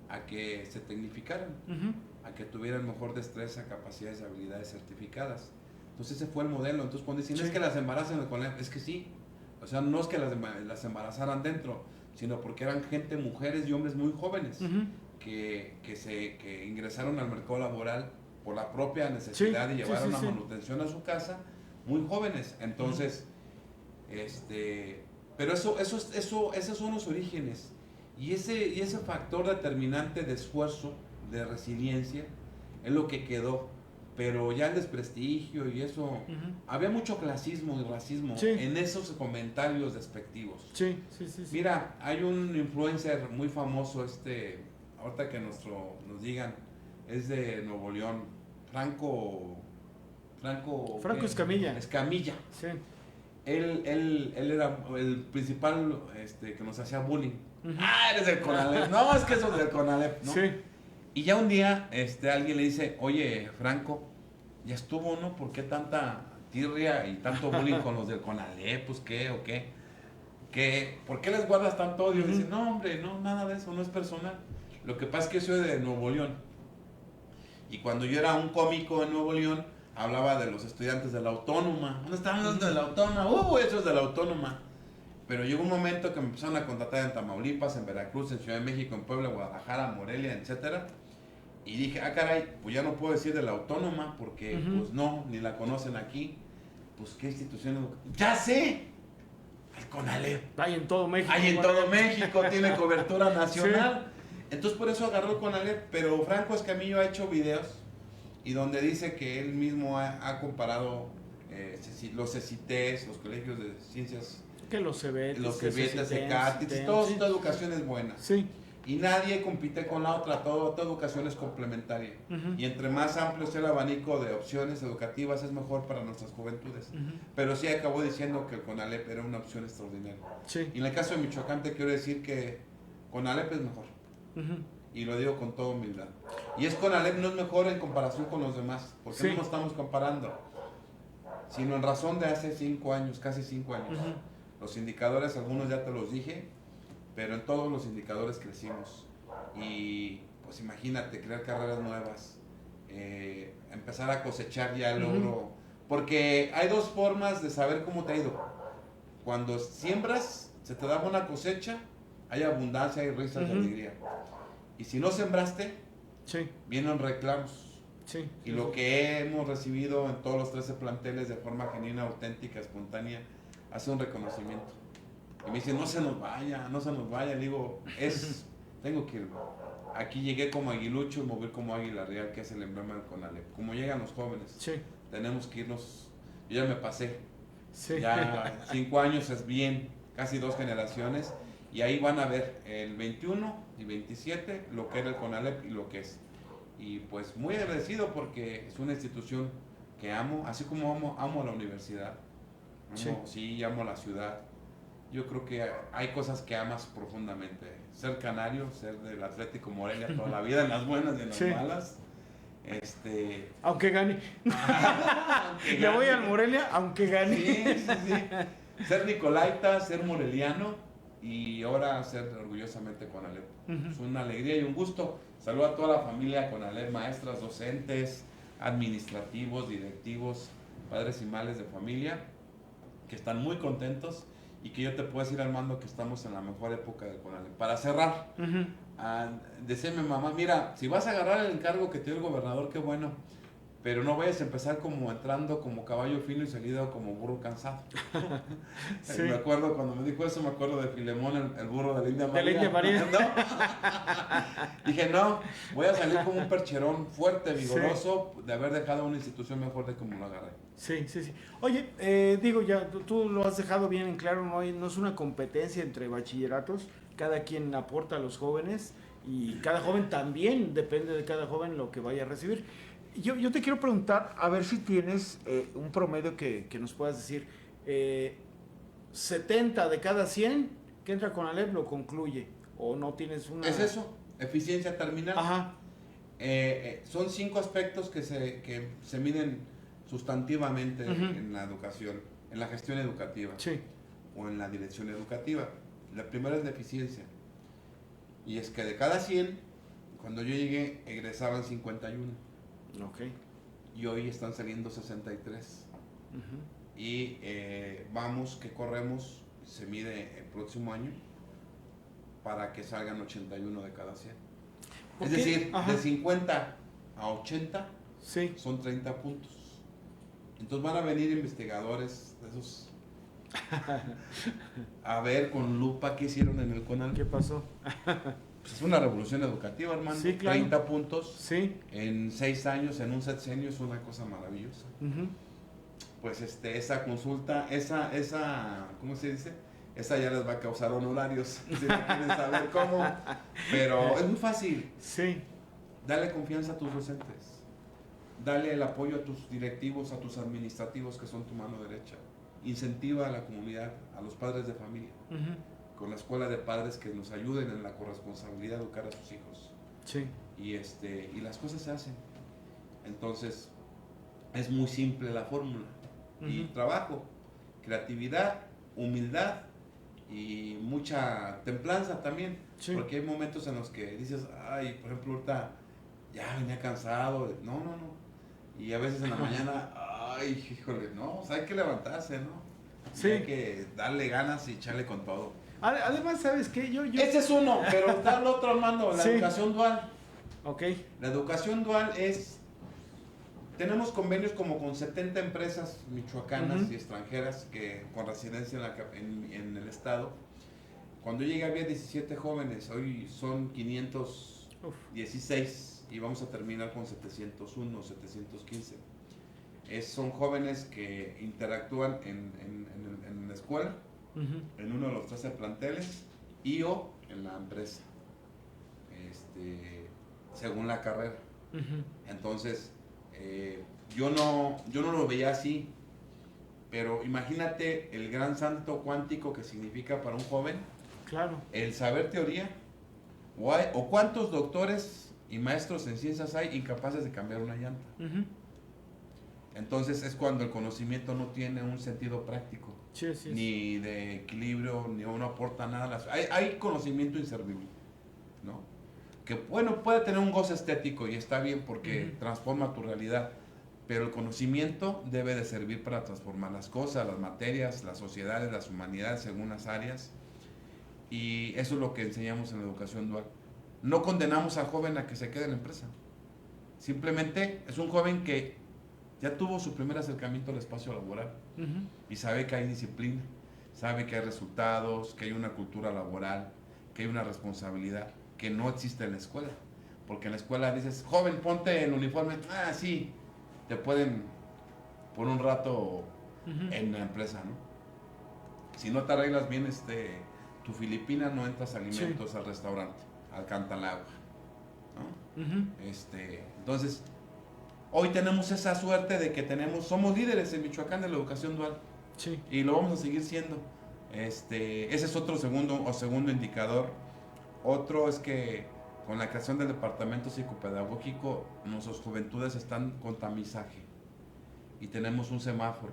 a que se tecnificaran, a que tuvieran mejor destreza, capacidades, habilidades certificadas. Entonces ese fue el modelo. Entonces cuando dicen es que las embarazan con él, es que sí. O sea, no es que las embarazaran dentro, sino porque eran gente, mujeres y hombres muy jóvenes que ingresaron al mercado laboral por la propia necesidad y llevaron una manutención a su casa, muy jóvenes. Entonces, pero esos son los orígenes. Y ese factor determinante de esfuerzo, de resiliencia, es lo que quedó. Pero ya el desprestigio y eso, había mucho clasismo y racismo en esos comentarios despectivos. Sí. Mira, hay un influencer muy famoso, ahorita que nos digan, es de Nuevo León, Franco Escamilla. Escamilla. Sí. Él era el principal que nos hacía bullying. Ah, eres del CONALEP. No, es que eso es del CONALEP, ¿no? Sí. Y ya un día alguien le dice, oye, Franco, ya estuvo, ¿no? ¿Por qué tanta tirria y tanto bullying con los del CONALEP? Pues, ¿qué o qué? ¿Por qué les guardas tanto odio? Dice, no, hombre, no, nada de eso, no es personal. Lo que pasa es que yo soy de Nuevo León. Y cuando yo era un cómico en Nuevo León, hablaba de los estudiantes de la Autónoma. ¿Dónde están los de la Autónoma? Esos de la Autónoma. Pero llegó un momento que me empezaron a contratar en Tamaulipas, en Veracruz, en Ciudad de México, en Puebla, Guadalajara, Morelia, etcétera. Y dije, caray, pues ya no puedo decir de la Autónoma porque, pues no, ni la conocen aquí. Pues, ¿qué institución? ¡Ya sé! El CONALEP. Hay en todo México. Hay en todo México, tiene cobertura nacional. Sí. Entonces, por eso agarró el CONALEP. Pero Franco Escamillo ha hecho videos y donde dice que él mismo ha comparado los CECITES, los colegios de ciencias, que los CEBETES, CECATIS, toda educación es buena. Sí. Y nadie compite con la otra, toda educación es complementaria. Y entre más amplio sea el abanico de opciones educativas, es mejor para nuestras juventudes. Pero sí acabó diciendo que el CONALEP era una opción extraordinaria. Sí. Y en el caso de Michoacán te quiero decir que CONALEP es mejor. Y lo digo con toda humildad. Y es CONALEP no es mejor en comparación con los demás, porque no nos estamos comparando, sino en razón de hace 5 años, casi 5 años. Los indicadores, algunos ya te los dije, pero en todos los indicadores crecimos. Y pues imagínate, crear carreras nuevas, empezar a cosechar ya el logro. Porque hay dos formas de saber cómo te ha ido. Cuando siembras, se te da buena cosecha, hay abundancia, hay risas y alegría. Y si no sembraste, vienen reclamos. Y lo que hemos recibido en todos los 13 planteles de forma genuina, auténtica, espontánea, hace un reconocimiento. Y me dice, no se nos vaya. Le digo, tengo que ir. Aquí llegué como aguilucho y mover como águila real, que es el emblema del CONALEP. Como llegan los jóvenes, tenemos que irnos. Yo ya me pasé. Ya 5 años es bien, casi 2 generaciones. Y ahí van a ver el 21 y 27 lo que era el CONALEP y lo que es. Y pues muy agradecido porque es una institución que amo, así como amo la universidad. Amo la ciudad. Yo creo que hay cosas que amas profundamente. Ser canario, ser del Atlético Morelia toda la vida, en las buenas y en las malas. Aunque gane. Ya voy al Morelia, aunque gane. Sí. Ser nicolaita, ser moreliano y ahora ser orgullosamente CONALEP. Es una alegría y un gusto. Saludo a toda la familia CONALEP, maestras, docentes, administrativos, directivos, padres y madres de familia, que están muy contentos y que yo te puedo decir, Armando, que estamos en la mejor época del CONALEP. Para cerrar, decirme mamá, mira, si vas a agarrar el encargo que te dio el gobernador, qué bueno, pero no vayas a empezar como entrando como caballo fino y salido como burro cansado. Me acuerdo cuando me dijo eso, me acuerdo de Filemón, el burro de la India María. De la India María. ¿No? Dije, no, voy a salir como un percherón fuerte, vigoroso, de haber dejado una institución mejor de como lo agarré. Sí. Oye, digo, ya tú lo has dejado bien en claro, no es una competencia entre bachilleratos, cada quien aporta a los jóvenes y cada joven también, depende de cada joven lo que vaya a recibir. Yo te quiero preguntar, a ver si tienes un promedio que nos puedas decir, 70 de cada 100 que entra con Alep lo concluye, o no tienes una... Es eso, eficiencia terminal. Ajá. Son 5 aspectos que se miden sustantivamente en la educación, en la gestión educativa, Sí. o en la dirección educativa. La primera es la eficiencia. Y es que de cada 100, cuando yo llegué, egresaban 51. Ok. Y hoy están saliendo 63. Ujú. Y vamos que corremos, se mide el próximo año, para que salgan 81 de cada 100. Es decir, Ajá. de 50 a 80 Sí. son 30 puntos. Entonces van a venir investigadores de esos a ver con lupa qué hicieron en el CONAL. ¿Qué pasó? Pues es una revolución educativa, hermano. Sí, claro. 30 puntos Sí. en 6 años, en un sexenio, es una cosa maravillosa. Ujú. Pues esa consulta, ¿cómo se dice? Esa ya les va a causar honorarios, si quieren saber cómo. Pero es muy fácil. Sí. Dale confianza a tus docentes. Dale el apoyo a tus directivos, a tus administrativos que son tu mano derecha. Incentiva a la comunidad, a los padres de familia, Ujú. con la escuela de padres que nos ayuden en la corresponsabilidad de educar a sus hijos. Sí. Y las cosas se hacen. Entonces, es muy simple la fórmula. Y Ujú. trabajo, creatividad, humildad y mucha templanza también. Sí. Porque hay momentos en los que dices, ay, por ejemplo, ahorita ya venía cansado. No. Y a veces en la mañana, ay, híjole, no, o sea, hay que levantarse, ¿no? Sí. Y hay que darle ganas y echarle con todo. Además, ¿sabes qué? Ese es uno, pero está el otro, Armando, la Sí. educación dual. Ok. La educación dual tenemos convenios como con 70 empresas michoacanas Ujú. y extranjeras con residencia en el estado. Cuando llegué había 17 jóvenes, hoy son 516 y vamos a terminar con 701, 715. Son jóvenes que interactúan en la escuela, Ujú. en uno de los 13 planteles o en la empresa, según la carrera. Ujú. Entonces, yo no lo veía así, pero imagínate el gran salto cuántico que significa para un joven Claro. el saber teoría, o cuántos doctores y maestros en ciencias hay incapaces de cambiar una llanta. Ujú. Entonces es cuando el conocimiento no tiene un sentido práctico, Sí, sí. ni de equilibrio, ni no aporta nada. Hay conocimiento inservible, ¿no? Que bueno, puede tener un goce estético y está bien porque Ujú. transforma tu realidad, pero el conocimiento debe de servir para transformar las cosas, las materias, las sociedades, las humanidades según las áreas, y eso es lo que enseñamos en la educación dual. No condenamos al joven a que se quede en la empresa, simplemente es un joven que ya tuvo su primer acercamiento al espacio laboral Ujú. y sabe que hay disciplina, sabe que hay resultados, que hay una cultura laboral, que hay una responsabilidad que no existe en la escuela. Porque en la escuela dices, joven, ponte el uniforme. Ah, sí, te pueden por un rato Ujú. en la empresa, ¿no? Si no te arreglas bien tu filipina, no entras alimentos al restaurante, al Cantalagua, ¿no? Ujú. Entonces, hoy tenemos esa suerte de que somos líderes en Michoacán de la educación dual. Sí. Y lo vamos a seguir siendo. Ese es otro segundo indicador. Otro es que con la creación del departamento psicopedagógico, nuestras juventudes están con tamizaje. Y tenemos un semáforo,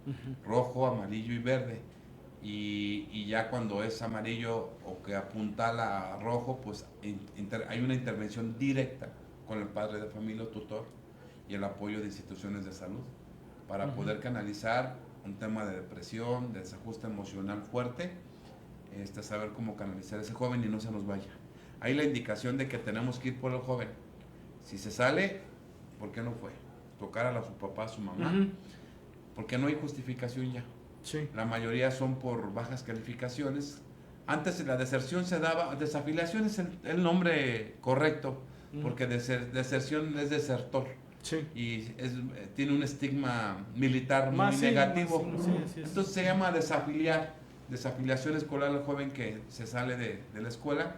Ujú. rojo, amarillo y verde. Y ya cuando es amarillo o que apuntala a rojo, pues hay una intervención directa con el padre de familia o tutor y el apoyo de instituciones de salud para Ujú. poder canalizar un tema de depresión, de desajuste emocional fuerte, saber cómo canalizar a ese joven y no se nos vaya. Hay la indicación de que tenemos que ir por el joven. Si se sale, ¿por qué no fue? Tocar a su papá, a su mamá, Ujú. porque no hay justificación ya. Sí. La mayoría son por bajas calificaciones. Antes la deserción se daba, desafiliación es el nombre correcto, Ujú. porque deserción es desertor Sí. y tiene un estigma militar muy Más sí, negativo. más sí, así es. Entonces se llama desafiliar. desafiliación escolar al joven que se sale de la escuela.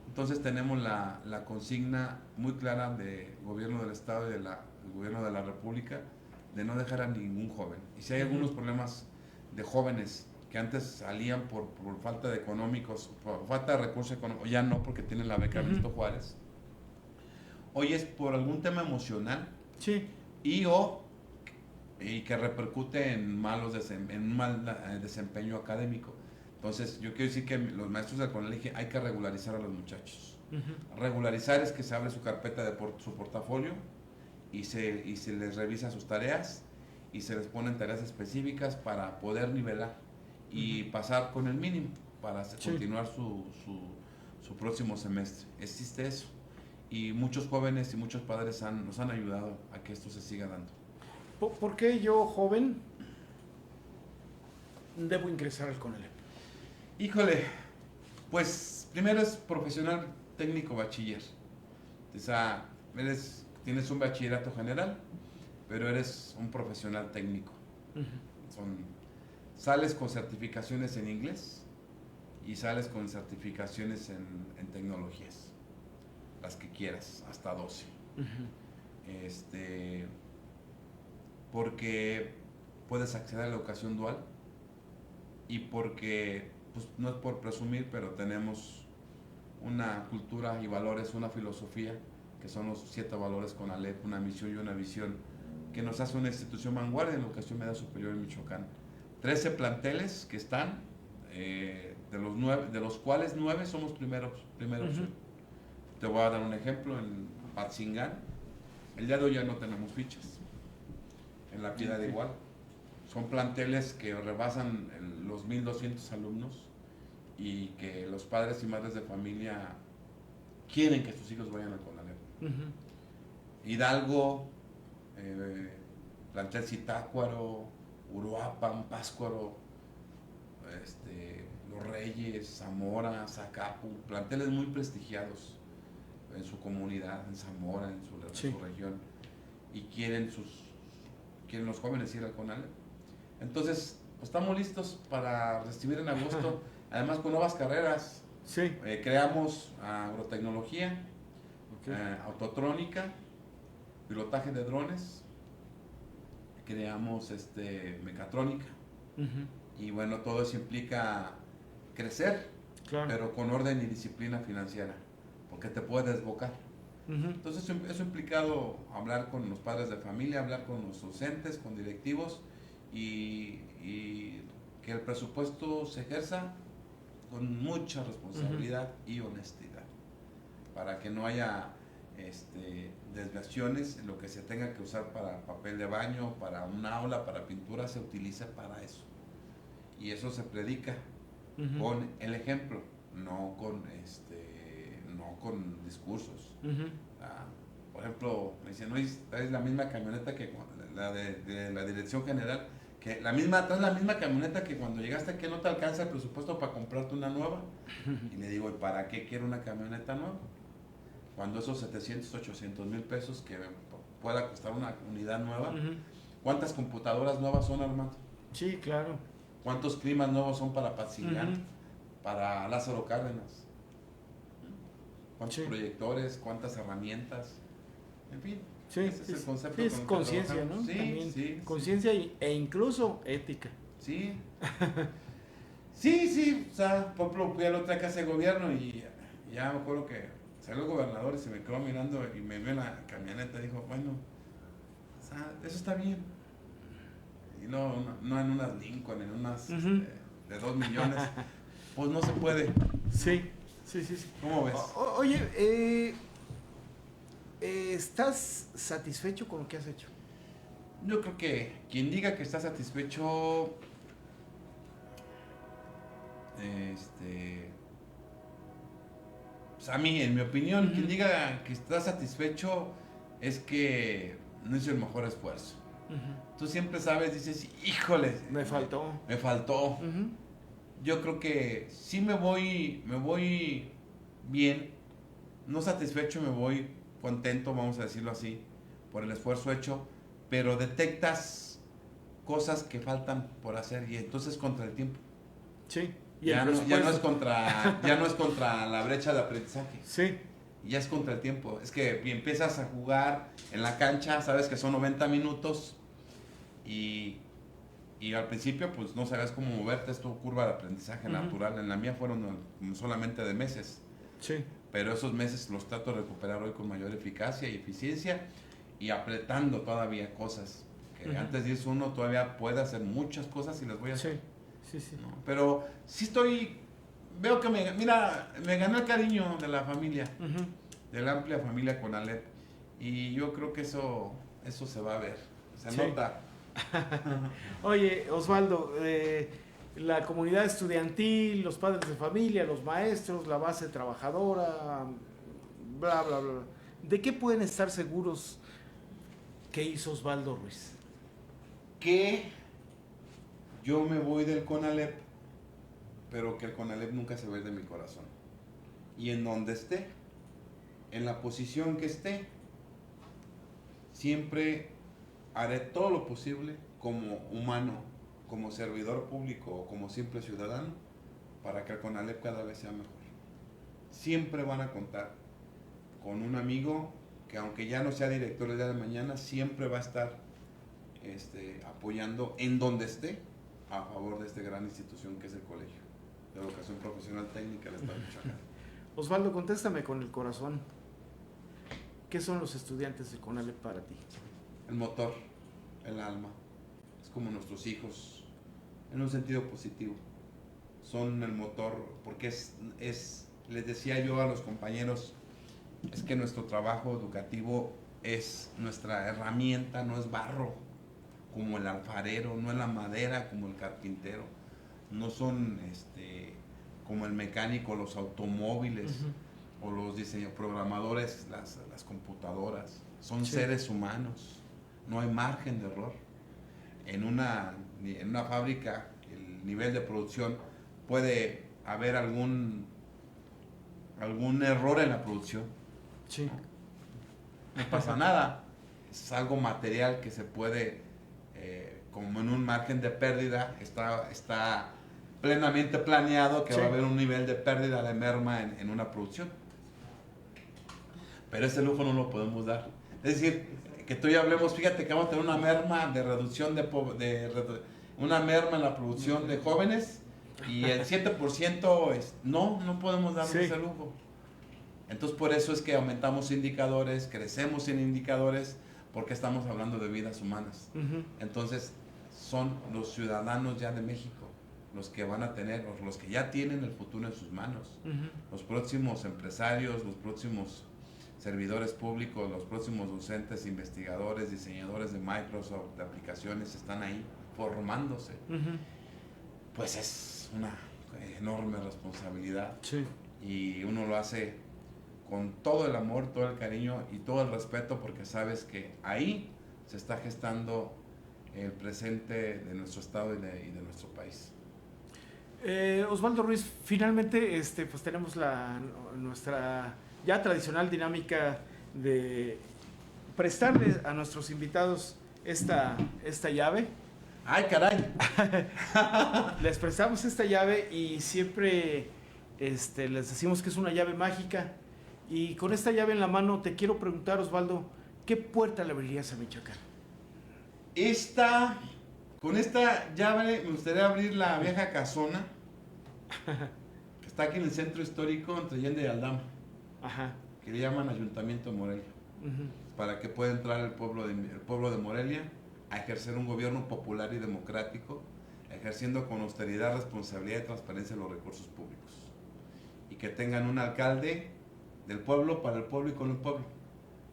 Entonces tenemos la consigna muy clara del gobierno del estado y del gobierno de la república de no dejar a ningún joven. Y si hay algunos problemas de jóvenes que antes salían por falta de económicos, por falta de recursos económicos, ya no, porque tienen la beca Benito Juárez. Hoy es por algún tema emocional y que repercute en un mal desempeño académico. Entonces, yo quiero decir que los maestros del CONALEP hay que regularizar a los muchachos. Regularizar es que se abre su carpeta de su portafolio y se les revisa sus tareas y se les ponen tareas específicas para poder nivelar y pasar con el mínimo para continuar su próximo semestre. Existe eso. Y muchos jóvenes y muchos padres nos han ayudado a que esto se siga dando. ¿Por qué yo, joven, debo ingresar al CONALEP? Híjole, pues primero es profesional técnico bachiller. O sea, tienes un bachillerato general, pero eres un profesional técnico. Sales con certificaciones en inglés y sales con certificaciones en tecnologías, las que quieras, hasta 12. Porque puedes acceder a la educación dual y porque, pues no es por presumir, pero tenemos una cultura y valores, una filosofía, que son los 7 valores CONALEP, una misión y una visión, que nos hace una institución vanguardia en educación media superior en Michoacán. 13 planteles que están, de los cuales 9 somos primera opción. Te voy a dar un ejemplo, en Patzingán, el día de hoy ya no tenemos fichas, en La Piedad igual. Son planteles que rebasan los 1,200 alumnos y que los padres y madres de familia quieren que sus hijos vayan al CONALEP. Hidalgo, plantel Zitácuaro, Uruapan, Pátzcuaro, Los Reyes, Zamora, Zacapu, planteles muy prestigiados en su comunidad, en Zamora, en su región, y quieren los jóvenes ir al CONALEP. Entonces, pues, estamos listos para recibir en agosto, además con nuevas carreras. Creamos agrotecnología, autotrónica, pilotaje de drones, creamos mecatrónica, y bueno, todo eso implica crecer, pero con orden y disciplina financiera, porque te puedes desbocar. Entonces eso ha implicado hablar con los padres de familia, hablar con los docentes, con directivos, y que el presupuesto se ejerza con mucha responsabilidad y honestidad, para que no haya desviaciones. En lo que se tenga que usar para papel de baño, para un aula, para pintura, se utiliza para eso, y eso se predica con el ejemplo, no con discursos. Por ejemplo, me dicen, oye, traes la misma camioneta que la de la dirección general, que traes la misma camioneta que cuando llegaste aquí, no te alcanza el presupuesto para comprarte una nueva. Y le digo, ¿y para qué quiero una camioneta nueva? Cuando esos 700, 800 mil pesos que pueda costar una unidad nueva, ¿cuántas computadoras nuevas son, Armando? Sí, claro. ¿Cuántos climas nuevos son para Patzingán, para Lázaro Cárdenas? ¿Cuántos proyectores? ¿Cuántas herramientas? En fin, ese es el concepto. Es conciencia, ¿no? Sí, conciencia e incluso ética. Sí. O sea, por ejemplo, fui a la otra casa de gobierno y ya me acuerdo que salió el gobernador y se me quedó mirando y me vio en la camioneta y dijo, bueno, o sea, eso está bien. Y no en unas Lincoln, en unas de 2 millones, pues no se puede. Sí. ¿Cómo ves? Oye, ¿estás satisfecho con lo que has hecho? Yo creo que quien diga que está satisfecho, pues a mí, en mi opinión, quien diga que está satisfecho es que no hizo el mejor esfuerzo. Tú siempre sabes, dices, híjole, me faltó. Yo creo que sí me voy bien, no satisfecho, me voy contento, vamos a decirlo así, por el esfuerzo hecho, pero detectas cosas que faltan por hacer y entonces contra el tiempo. Sí. ¿Y Ya el no, ya no es presupuesto? ya no es contra la brecha de aprendizaje. Sí. Ya es contra el tiempo. Es que empiezas a jugar en la cancha, sabes que son 90 minutos y, y al principio pues no sabes cómo moverte, es tu curva de aprendizaje natural. En la mía fueron solamente de meses, Sí. pero esos meses los trato de recuperar hoy con mayor eficacia y eficiencia y apretando todavía cosas. Que antes de irse uno todavía puede hacer muchas cosas y las voy a hacer. Sí, sí. ¿No? Pero sí veo que me ganó el cariño de la familia, de la amplia familia Conalep, y yo creo que eso se va a ver, se nota. Oye, Osvaldo, la comunidad estudiantil, los padres de familia, los maestros, la base trabajadora, bla, bla, bla. ¿De qué pueden estar seguros que hizo Osvaldo Ruiz? Que yo me voy del Conalep, pero que el Conalep nunca se va a ir de mi corazón. Y en donde esté, en la posición que esté, siempre haré todo lo posible como humano, como servidor público o como simple ciudadano para que el Conalep cada vez sea mejor. Siempre van a contar con un amigo que aunque ya no sea director el día de mañana, siempre va a estar apoyando en donde esté a favor de esta gran institución que es el Colegio de Educación Profesional Técnica del Estado de Michoacán. Osvaldo, contéstame con el corazón. ¿Qué son los estudiantes de Conalep para ti? El motor, el alma, es como nuestros hijos, en un sentido positivo. Son el motor, porque les decía yo a los compañeros, es que nuestro trabajo educativo es nuestra herramienta, no es barro, como el alfarero, no es la madera, como el carpintero, no son como el mecánico, los automóviles o los programadores, las computadoras, son seres humanos, no hay margen de error. En una fábrica, el nivel de producción puede haber algún error en la producción. Sí. No pasa nada, es algo material que se puede, como en un margen de pérdida, está plenamente planeado que va a haber un nivel de pérdida, de merma en una producción. Pero ese lujo no lo podemos dar. Es decir, que tú y yo hablemos, fíjate que vamos a tener una merma de reducción una merma en la producción de jóvenes y el 7% no podemos darnos ese lujo. Entonces por eso es que aumentamos indicadores, crecemos en indicadores, porque estamos hablando de vidas humanas. Entonces son los ciudadanos ya de México los que van a tener, los que ya tienen el futuro en sus manos. Los próximos empresarios, los próximos servidores públicos, los próximos docentes, investigadores, diseñadores de Microsoft, de aplicaciones, están ahí formándose. Pues es una enorme responsabilidad. Y uno lo hace con todo el amor, todo el cariño y todo el respeto, porque sabes que ahí se está gestando el presente de nuestro estado y de nuestro país. Osvaldo Ruiz, finalmente pues tenemos nuestra ya tradicional dinámica de prestarle a nuestros invitados esta llave. ¡Ay, caray! Les prestamos esta llave y siempre les decimos que es una llave mágica. Y con esta llave en la mano te quiero preguntar, Osvaldo, ¿qué puerta le abrirías a Michoacán? Con esta llave me gustaría abrir la vieja casona que está aquí en el centro histórico entre Allende y Aldama, que le llaman Ayuntamiento de Morelia, para que pueda entrar el pueblo de Morelia a ejercer un gobierno popular y democrático, ejerciendo con austeridad, responsabilidad y transparencia los recursos públicos, y que tengan un alcalde del pueblo, para el pueblo y con el pueblo,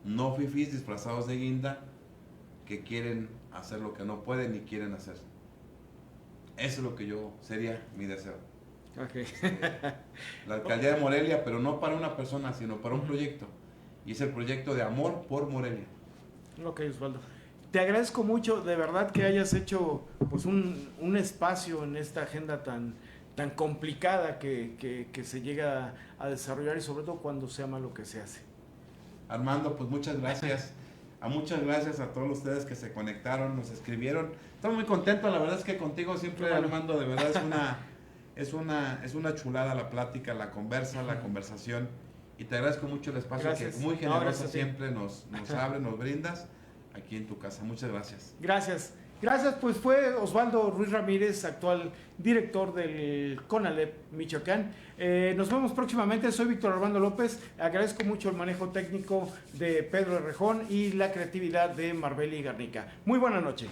no fifís disfrazados de guinda que quieren hacer lo que no pueden ni quieren hacer. Eso es lo que sería mi deseo. La alcaldía de Morelia, pero no para una persona, sino para un proyecto, y es el proyecto de amor por Morelia. Ok, Osvaldo, te agradezco mucho, de verdad, que hayas hecho pues un espacio en esta agenda tan complicada que se llega a desarrollar, y sobre todo cuando se ama lo que se hace. Armando, pues muchas gracias. Muchas gracias a todos ustedes que se conectaron, nos escribieron. Estamos muy contentos, la verdad es que contigo siempre, Armando, de verdad Es una chulada la plática, la conversación. Y te agradezco mucho el espacio Gracias. que muy generosa No, siempre nos abre, nos brindas aquí en tu casa. Muchas gracias. Gracias. Gracias, pues fue Osvaldo Ruiz Ramírez, actual director del CONALEP Michoacán. Nos vemos próximamente, soy Víctor Armando López, agradezco mucho el manejo técnico de Pedro Errejón y la creatividad de Marbeli Garnica. Muy buena noche.